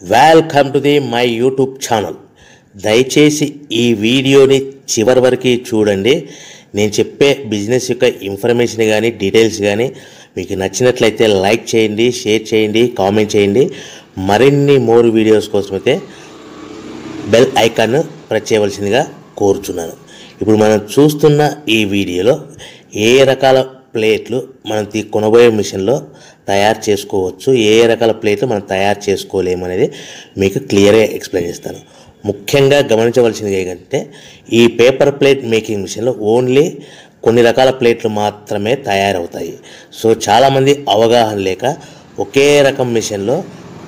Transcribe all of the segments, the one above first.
Welcome to the my YouTube channel. దయచేసి ఈ వీడియోని చివరి వరకు చూడండి. నేను చెప్పే బిజినెస్ యొక్క ఇన్ఫర్మేషన్ కానీ డీటెయిల్స్ కానీ మీకు నచ్చినట్లయితే లైక్ చేయండి, షేర్ చేయండి, కామెంట్ చేయండి. మరిన్ని మోర్ వీడియోస్ కోసమైతే బెల్ ఐకాన్ ప్రెస్ చేయవలసిందిగా కోరుచున్నాను. ఇప్పుడు మనం చూస్తున్న ఈ వీడియోలో ఏ రకాల ప్లేట్లు మనం కొనబోయే మిషన్లో తయారు చేసుకోవచ్చు, ఏ రకాల ప్లేట్లు మనం తయారు చేసుకోలేము అనేది మీకు క్లియర్గా ఎక్స్ప్లెయిన్ చేస్తాను. ముఖ్యంగా గమనించవలసింది ఏంటంటే ఈ పేపర్ ప్లేట్ మేకింగ్ మిషన్లో ఓన్లీ కొన్ని రకాల ప్లేట్లు మాత్రమే తయారవుతాయి. సో చాలామంది అవగాహన లేక ఒకే రకం మిషన్లో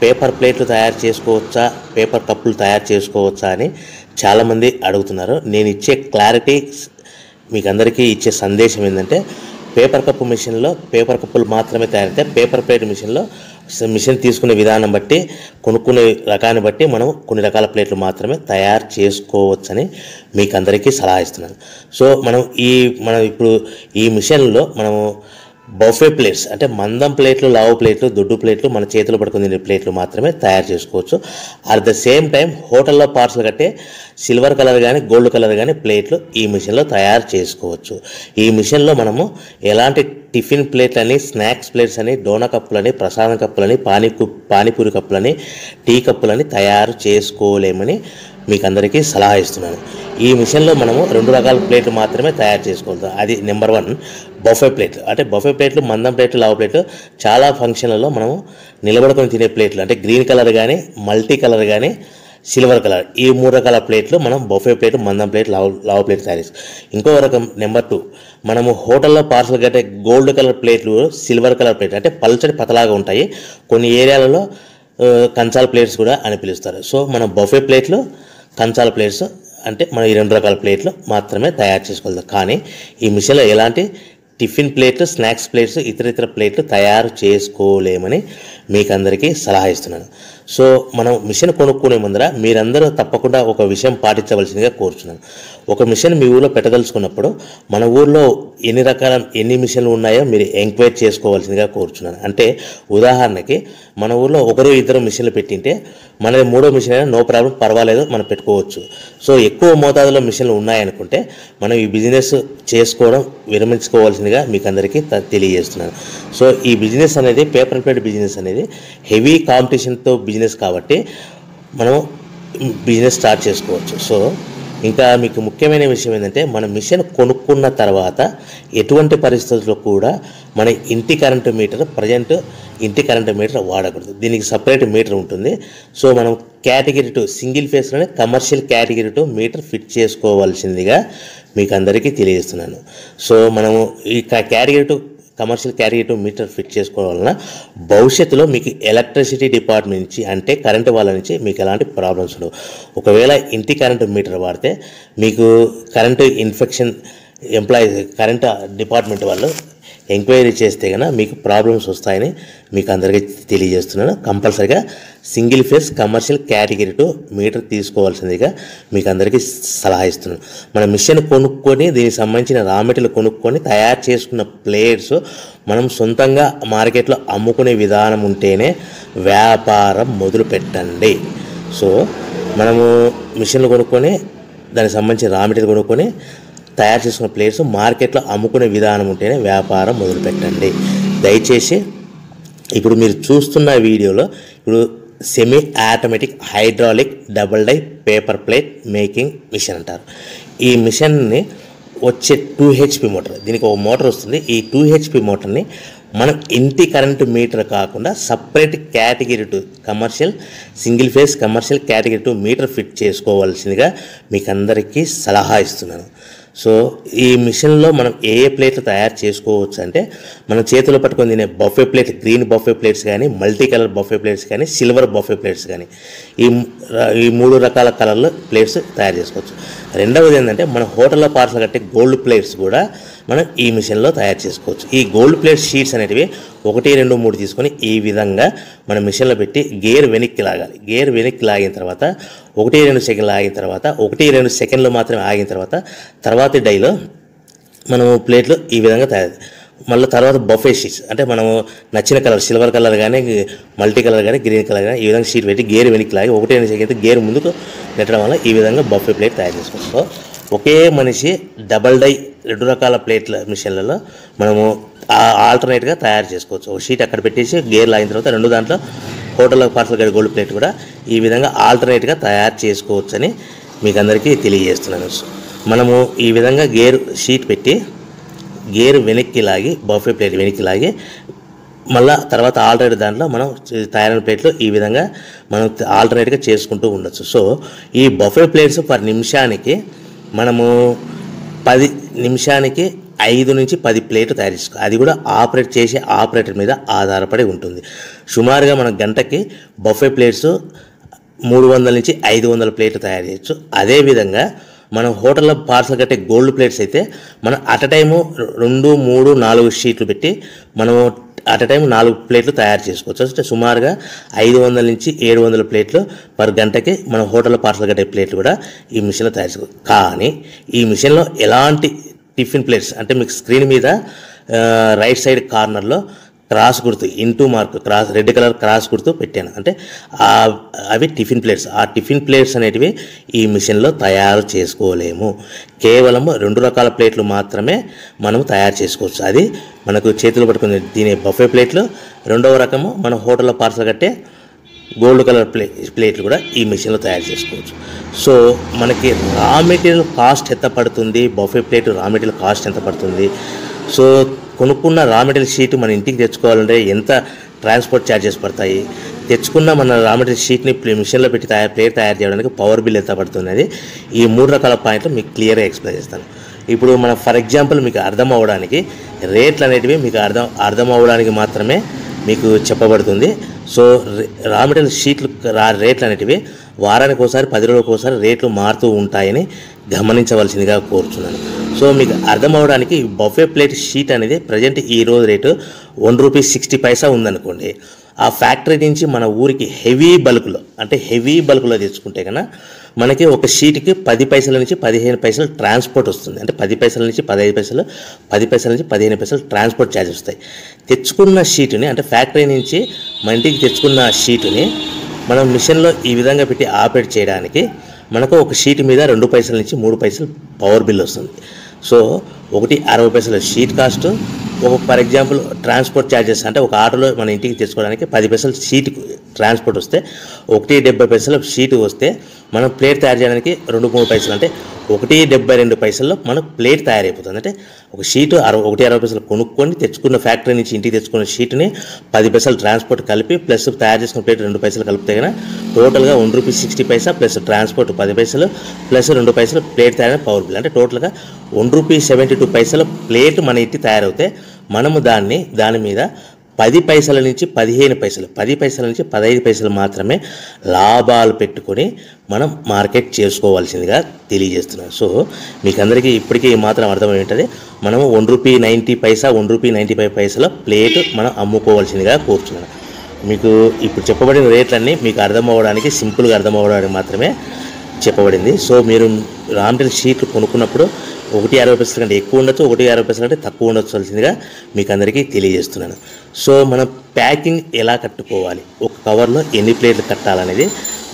పేపర్ ప్లేట్లు తయారు చేసుకోవచ్చా, పేపర్ కప్పులు తయారు చేసుకోవచ్చా అని చాలామంది అడుగుతున్నారు. నేను ఇచ్చే క్లారిటీ మీకు అందరికీ ఇచ్చే సందేశం ఏంటంటే పేపర్ కప్పు మిషన్లో పేపర్ కప్పులు మాత్రమే తయారైతే, పేపర్ ప్లేట్ మిషన్లో మిషన్ తీసుకునే విధానం బట్టి, కొనుక్కునే రకాన్ని బట్టి మనం కొన్ని రకాల ప్లేట్లు మాత్రమే తయారు చేసుకోవచ్చని మీకు అందరికీ సలహా ఇస్తున్నాను. సో మనం ఇప్పుడు ఈ మిషన్లో మనము బఫే ప్లేట్స్ అంటే మందం ప్లేట్లు, లావు ప్లేట్లు, దొడ్డు ప్లేట్లు, మన చేతిలో పట్టుకుని తినే ప్లేట్లు మాత్రమే తయారు చేసుకోవచ్చు. అట్ ద సేమ్ టైం హోటల్లో పార్సల్ కట్టే సిల్వర్ కలర్ కానీ గోల్డ్ కలర్ కానీ ప్లేట్లు ఈ మిషన్లో తయారు చేసుకోవచ్చు. ఈ మిషన్లో మనము ఎలాంటి టిఫిన్ ప్లేట్లని, స్నాక్స్ ప్లేట్స్ అని, డోనా కప్పులని, ప్రసాదం కప్పులని, పానీపూరి కప్పులని, టీ కప్పులని తయారు చేసుకోలేమని మీకు అందరికీ సలహా ఇస్తున్నాను. ఈ మిషన్లో మనము 2 రకాల ప్లేట్లు మాత్రమే తయారు చేసుకోగలుగుతాం. అది నెంబర్ 1 బఫే ప్లేట్లు. అంటే బఫే ప్లేట్లు, మందం ప్లేట్లు, లావు ప్లేట్లు చాలా ఫంక్షన్లలో మనము నిలబడుకొని తినే ప్లేట్లు అంటే గ్రీన్ కలర్ కానీ, మల్టీ కలర్ కానీ, సిల్వర్ కలర్, ఈ 3 రకాల ప్లేట్లు మనం బఫే ప్లేట్, మందం ప్లేట్, లావు ప్లేట్ తయారు చేస్తాం. ఇంకో రకం నెంబర్ 2 మనము హోటల్లో పార్సల్ కట్టే గోల్డ్ కలర్ ప్లేట్లు, సిల్వర్ కలర్ ప్లేట్ అంటే పల్చడి పతలాగా ఉంటాయి. కొన్ని ఏరియాలలో కంచాల ప్లేట్స్ కూడా అని పిలుస్తారు. సో మనం బఫే ప్లేట్లు, కంచాల ప్లేట్స్ అంటే మనం ఈ 2 రకాల ప్లేట్లు మాత్రమే తయారు చేసుకోగలుగుతాం. కానీ ఈ మిషన్లో ఎలాంటి టిఫిన్ ప్లేట్లు, స్నాక్స్ ప్లేట్స్, ఇతర ప్లేట్లు తయారు చేసుకోలేమని మీకు అందరికీ సలహా ఇస్తున్నాను. సో మనం మిషన్ కొనుక్కునే ముందర మీరందరూ తప్పకుండా ఒక విషయం పాటించవలసిందిగా కోరుచున్నాను. ఒక మిషన్ మీ ఊళ్ళో పెట్టదలుచుకున్నప్పుడు మన ఊళ్ళో ఎన్ని మిషన్లు ఉన్నాయో మీరు ఎంక్వైరీ చేసుకోవాల్సిందిగా కోరుచున్నాను. అంటే ఉదాహరణకి మన ఊళ్ళో 1-2 మిషన్లు పెట్టింటే మనది 3వ మిషన్ అయినా నో ప్రాబ్లం, పర్వాలేదు, మనం పెట్టుకోవచ్చు. సో ఎక్కువ మోతాదులో మిషన్లు ఉన్నాయనుకుంటే మనం ఈ బిజినెస్ చేసుకోవడం విరమించుకోవాల్సిందిగా మీకు అందరికీ తెలియజేస్తున్నాను. సో ఈ బిజినెస్ అనేది, పేపర్ ప్లేట్ బిజినెస్ అనేది హెవీ కాంపిటీషన్తో బిజినెస్ కాబట్టి మనం బిజినెస్ స్టార్ట్ చేసుకోవచ్చు. సో ఇంకా మీకు ముఖ్యమైన విషయం ఏంటంటే మన మిషన్ కొనుక్కున్న తర్వాత ఎటువంటి పరిస్థితుల్లో కూడా మన ఇంటి కరెంటు మీటర్, ప్రజెంట్ ఇంటి కరెంటు మీటర్ వాడకూడదు. దీనికి సపరేట్ మీటర్ ఉంటుంది. సో మనం కేటగిరీ 2 సింగిల్ ఫేస్లోనే కమర్షియల్ కేటగిరీ 2 మీటర్ ఫిట్ చేసుకోవాల్సిందిగా మీకు అందరికీ తెలియజేస్తున్నాను. సో మనము ఈ category 2 commercial category 2 meter fit చేసుకోవడం వలన భవిష్యత్తులో మీకు ఎలక్ట్రిసిటీ డిపార్ట్మెంట్ నుంచి అంటే కరెంటు వాళ్ళ నుంచి మీకు ఎలాంటి ప్రాబ్లమ్స్ ఉండవు. ఒకవేళ ఇంటి కరెంటు మీటర్ వాడితే మీకు కరెంటు ఇన్ఫెక్షన్ కరెంటు డిపార్ట్మెంట్ వాళ్ళు ఎంక్వైరీ చేస్తే కనుక మీకు ప్రాబ్లమ్స్ వస్తాయని మీకు అందరికీ తెలియజేస్తున్నాను. కంపల్సరీగా single phase commercial category 2 meter తీసుకోవాల్సిందిగా మీకు అందరికీ సలహా ఇస్తున్నాను. మన మిషన్ కొనుక్కొని దీనికి సంబంధించిన రా మెటీరియల్ కొనుక్కొని తయారు చేసుకున్న ప్లేట్స్ మనం సొంతంగా మార్కెట్లో అమ్ముకునే విధానం ఉంటేనే వ్యాపారం మొదలు పెట్టండి. సో మనము మిషన్లు కొనుక్కొని దానికి సంబంధించిన రా మెటీరియల్ కొనుక్కొని తయారు చేసుకున్న ప్లేట్స్ మార్కెట్లో అమ్ముకునే విధానం ఉంటేనే వ్యాపారం మొదలుపెట్టండి. దయచేసి ఇప్పుడు మీరు చూస్తున్న వీడియోలో ఇప్పుడు semi automatic hydraulic double die paper plate making machine అంటారు. ఈ మిషన్ని వచ్చే 2 HP మోటార్, దీనికి ఒక మోటార్ వస్తుంది. ఈ 2 HP మోటార్ని మనం ఇంటి కరెంటు మీటర్ కాకుండా separate category 2 commercial single phase commercial category 2 meter fit చేసుకోవాల్సిందిగా మీకు అందరికీ సలహా ఇస్తున్నాను. సో ఈ మిషన్లో మనం ఏ ప్లేట్లు తయారు చేసుకోవచ్చు అంటే మనం చేతిలో పట్టుకొని తినే buffet plate, green buffet plates కానీ, మల్టీ కలర్ బఫే ప్లేట్స్ కానీ, సిల్వర్ బఫే ప్లేట్స్ కానీ, ఈ 3 రకాల కలర్లో ప్లేట్స్ తయారు చేసుకోవచ్చు. రెండవది ఏంటంటే మన హోటల్లో పార్సల్ కట్టే గోల్డ్ ప్లేట్స్ కూడా మనం ఈ మిషన్లో తయారు చేసుకోవచ్చు. ఈ గోల్డ్ ప్లేట్ షీట్స్ అనేటివి 1, 2, 3 తీసుకొని ఈ విధంగా మన మిషన్లో పెట్టి గేర్ వెనక్కి లాగాలి. గేర్ వెనక్కి లాగిన తర్వాత 1-2 సెకండ్లు ఆగిన తర్వాత 1-2 సెకండ్లు మాత్రమే ఆగిన తర్వాత తర్వాతి డైలో మనము ప్లేట్లు ఈ విధంగా తయారు మళ్ళీ తర్వాత బఫే షీట్స్ అంటే మనము నచ్చిన కలర్ సిల్వర్ కలర్ కానీ మల్టీ కలర్ కానీ గ్రీన్ కలర్ కానీ ఈ విధంగా షీట్ పెట్టి గేర్ వెనక్కి లాగి 1 సెకండ్ గేర్ ముందుకు నెట్టడం వల్ల ఈ విధంగా బఫే ప్లేట్ తయారు చేసుకోవచ్చు. సో ఒకే మనిషి డబల్ డై 2 రకాల ప్లేట్ల మిషన్లలో మనము ఆల్టర్నేట్గా తయారు చేసుకోవచ్చు. ఒక షీట్ అక్కడ పెట్టేసి గేర్ లాగిన తర్వాత 2 దాంట్లో హోటల్ పార్సల్ గడి గోల్డ్ ప్లేట్ కూడా ఈ విధంగా ఆల్టర్నేట్గా తయారు చేసుకోవచ్చు అని మీకు అందరికీ తెలియజేస్తున్నాను. మనము ఈ విధంగా గేర్ షీట్ పెట్టి గేర్ వెనక్కి లాగి బఫే ప్లేట్ వెనక్కి లాగి మళ్ళీ తర్వాత ఆల్టర్నేట్ దాంట్లో మనం తయారైన ప్లేట్లు ఈ విధంగా మనం ఆల్టర్నేట్గా చేసుకుంటూ ఉండొచ్చు. సో ఈ బఫే ప్లేట్స్ పర్ నిమిషానికి మనము 10 నిమిషానికి 5 నుంచి 10 ప్లేట్లు తయారు చేసుకోవాలి. అది కూడా ఆపరేట్ చేసే ఆపరేటర్ మీద ఆధారపడి ఉంటుంది. సుమారుగా మన గంటకి బఫే ప్లేట్స్ 300 నుంచి 500 ప్లేట్లు తయారు చేయొచ్చు. అదేవిధంగా మనం హోటల్లో పార్సల్ కట్టే గోల్డ్ ప్లేట్స్ అయితే మనం అట్ అ టైము 2, 3, 4 షీట్లు పెట్టి మనము అట్ అ టైం 4 ప్లేట్లు తయారు చేసుకోవచ్చు. అంటే సుమారుగా 500 నుంచి 700 ప్లేట్లు పర్ గంటకి మనం హోటల్లో పార్సల్ కట్టే ప్లేట్లు కూడా ఈ మిషన్లో తయారు చేసుకోవచ్చు. కానీ ఈ మిషన్లో ఎలాంటి టిఫిన్ ప్లేట్స్ అంటే మీకు స్క్రీన్ మీద రైట్ సైడ్ కార్నర్లో క్రాస్ గుర్తు into mark cross red colour cross గుర్తు పెట్టాను. అంటే అవి టిఫిన్ ప్లేట్స్. ఆ టిఫిన్ ప్లేట్స్ అనేటివి ఈ మిషన్లో తయారు చేసుకోలేము. కేవలం 2 రకాల ప్లేట్లు మాత్రమే మనం తయారు చేసుకోవచ్చు. అది మనకు చేతులు పట్టుకుని తినే బఫే ప్లేట్లు, 2వ రకము మన హోటల్లో పార్సల్ కట్టే గోల్డ్ కలర్ ప్లేట్లు కూడా ఈ మిషన్లో తయారు చేసుకోవచ్చు. సో మనకి రా మెటీరియల్ కాస్ట్ ఎంత పడుతుంది, buffet plate raw material cost ఎంత పడుతుంది, సో కొనుక్కున్న రా మెటీరియల్ షీట్ మన ఇంటికి తెచ్చుకోవాలంటే ఎంత ట్రాన్స్పోర్ట్ ఛార్జెస్ పడతాయి, తెచ్చుకున్న మన రా మెటీరియల్ షీట్ని మిషన్లో పెట్టి ప్లేట్ తయారు చేయడానికి పవర్ బిల్ ఎంత పడుతుంది అనేది ఈ 3 రకాల పాయింట్లు మీకు క్లియర్గా ఎక్స్ప్లెయిన్ చేస్తాను. ఇప్పుడు మన ఫర్ ఎగ్జాంపుల్ మీకు అర్థం అవ్వడానికి రేట్లు అనేటివి మీకు అర్థం అవ్వడానికి మాత్రమే మీకు చెప్పబడుతుంది. సో రా మెటీరియల్ షీట్లు రేట్లు అనేటివి వారానికి ఒకసారి 10 రోజులకు ఒకసారి రేట్లు మారుతూ ఉంటాయని గమనించవలసిందిగా కోరుతున్నాను. సో మీకు అర్థం అవ్వడానికి బఫే ప్లేట్ షీట్ అనేది ప్రజెంట్ ఈరోజు రేటు ₹1.60 ఉందనుకోండి. ఆ ఫ్యాక్టరీ నుంచి మన ఊరికి హెవీ బల్క్లో తెచ్చుకుంటే కన్నా మనకి ఒక షీట్కి 10 పైసల నుంచి 15 పైసలు ట్రాన్స్పోర్ట్ వస్తుంది. అంటే 10 పైసల నుంచి 15 పైసలు, 10 పైసల నుంచి 15 పైసలు ట్రాన్స్పోర్ట్ ఛార్జెస్ వస్తాయి. తెచ్చుకున్న షీటుని అంటే ఫ్యాక్టరీ నుంచి మన ఇంటికి తెచ్చుకున్న షీటుని మనం మిషన్లో ఈ విధంగా పెట్టి ఆపరేట్ చేయడానికి మనకు ఒక షీట్ మీద 2 పైసల నుంచి 3 పైసలు పవర్ బిల్ వస్తుంది. సో ఒకటి 60 పైసల షీట్ కాస్ట్, ఒక ఫర్ ఎగ్జాంపుల్ ట్రాన్స్పోర్ట్ ఛార్జెస్ అంటే ఒక ఆటోలో మన ఇంటికి తెచ్చుకోవడానికి 10 పైసలు షీట్ ట్రాన్స్పోర్ట్ వస్తే, 1.70 పైసలు షీట్ వస్తే మనం ప్లేట్ తయారు చేయడానికి 2-3 పైసలు అంటే 1.72 పైసల్లో మన ప్లేట్ తయారైపోతుంది. అంటే ఒక షీటు 1.60 పైసలు కొనుక్కొని తెచ్చుకున్న ఫ్యాక్టరీ నుంచి ఇంటికి తెచ్చుకున్న షీట్ని 10 పైసలు ట్రాన్స్పోర్ట్ కలిపి ప్లస్ తయారు చేసుకున్న ప్లేట్ 2 పైసలు కలిపితే కన్నా టోటల్గా ₹1.60 ప్లస్ ట్రాన్స్పోర్ట్ 10 పైసలు ప్లస్ 2 పైసలు ప్లేట్ తయారైన పవర్ బిల్ అంటే టోటల్గా ₹1.72 ప్లేట్ మన ఇంటి తయారవుతే మనము దాని మీద 10 పైసల నుంచి 15 పైసలు, 10 పైసల నుంచి 15 పైసలు మాత్రమే లాభాలు పెట్టుకొని మనం మార్కెట్ చేసుకోవాల్సిందిగా తెలియజేస్తున్నాను. సో మీకు అందరికీ ఇప్పటికీ మాత్రం అర్థమయ్యేది మనము ₹1.90 ₹1.95 ప్లేట్ మనం అమ్ముకోవాల్సిందిగా కోరుతున్నాను. మీకు ఇప్పుడు చెప్పబడిన రేట్లన్నీ మీకు అర్థం అవ్వడానికి సింపుల్గా అర్థం అవ్వడానికి మాత్రమే చెప్పబడింది. సో మీరు రా మెటీరియల్ షీట్లు కొనుక్కున్నప్పుడు 1.60 కంటే ఎక్కువ ఉండొచ్చు, 1.60 కంటే తక్కువ ఉండొచ్చువలసిందిగా మీకు అందరికీ తెలియజేస్తున్నాను. సో మనం ప్యాకింగ్ ఎలా కట్టుకోవాలి, ఒక కవర్లో ఎన్ని ప్లేట్లు కట్టాలనేది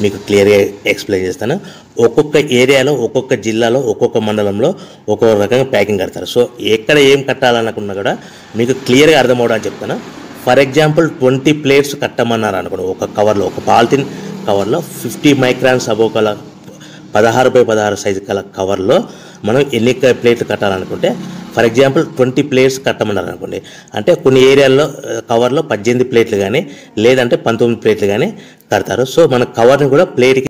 మీకు క్లియర్గా ఎక్స్ప్లెయిన్ చేస్తాను. ఒక్కొక్క ఏరియాలో, ఒక్కొక్క జిల్లాలో, ఒక్కొక్క మండలంలో ఒక్కొక్క రకంగా ప్యాకింగ్ కడతారు. సో ఎక్కడ ఏం కట్టాలనుకున్నా కూడా మీకు క్లియర్గా అర్థం అవ్వడానికి చెప్తాను. ఫర్ ఎగ్జాంపుల్ 20 ప్లేట్స్ కట్టమన్నారు అనుకోండి, ఒక కవర్లో, ఒక పాలిథిన్ కవర్లో 50 మైక్రాన్స్ అబోవ్ కల 16x16 సైజు కల కవర్లో మనం ఎన్ని ప్లేట్లు కట్టాలనుకుంటే ఫర్ ఎగ్జాంపుల్ 20 ప్లేట్స్ కట్టమన్నారు అనుకోండి, అంటే కొన్ని ఏరియాల్లో కవర్లో 18 ప్లేట్లు కానీ లేదంటే 19 ప్లేట్లు కానీ కడతారు. సో మన కవర్ని కూడా ప్లేట్కి